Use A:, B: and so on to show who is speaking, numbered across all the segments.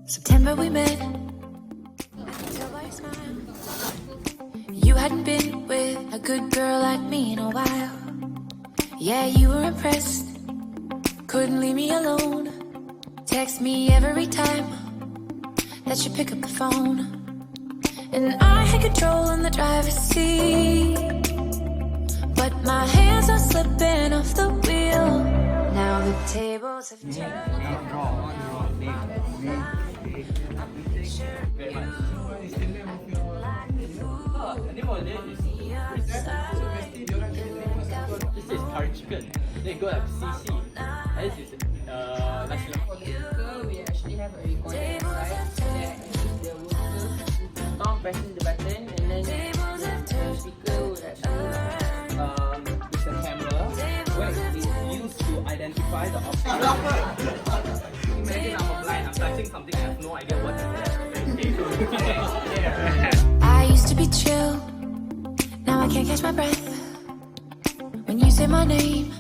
A: September we met. I could tell by your smile. You hadn't been with a good girl like me in a while. Yeah, you were impressed. Couldn't leave me alone. Text me every time that you pick up the phone. And I had control in the driver's seat, but my hands are slipping off the wheel. Now the tables have turned.
B: This is curry chicken. Then you go have CC. And this is nasi lemak.
C: We actually have a recording right there. The worker Tom pressing the button, and then the speaker would actually
B: It's a camera where it's used to identify the object. Imagine I'm blind, I'm touching something, I have no idea what is that.
A: I used to be chill, now I can't catch my breath. When you say my name,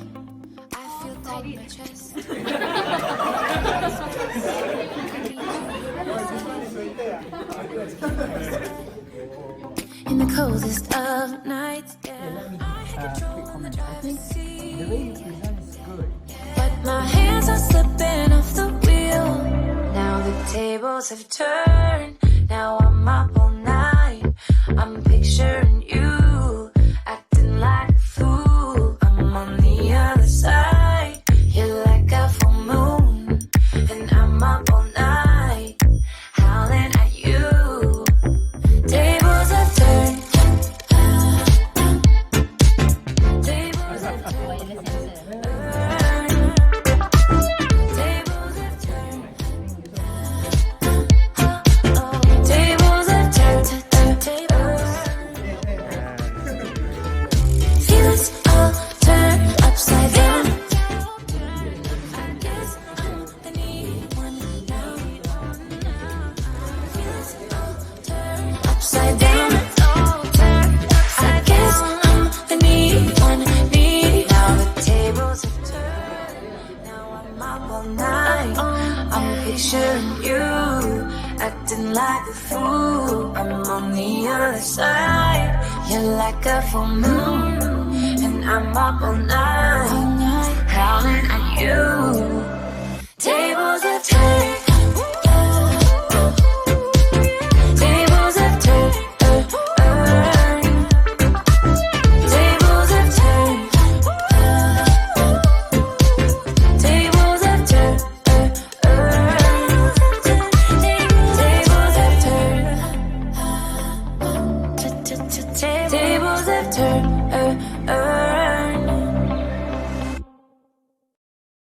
A: I feel tight in my chest. In the coldest of nights, yeah, I had control on the driver's seat, but my hands are slipping off the wheel. Now the tables have turned. Now I'm up all night. I'm picturing you acting like a fool. I'm on the other side. You're like a full moon, and I'm up all night, howling at you. Tables have turned. Tables have turned. Tables have turned. Tables have turned. Feel us all turn upside down. I guess I'm the needy one now. Feel us all turn upside down. I guess I'm the needy one, needy. Now the tables have turned. Now I'm up all night. I'm picturing you acting like a fool. I'm on the other side. You're like a full moon, and I'm up all night, howling at you. Tables have turned. Tables have turned. Tables have turned. Tables have turned. Tables have turned. Tables have turned.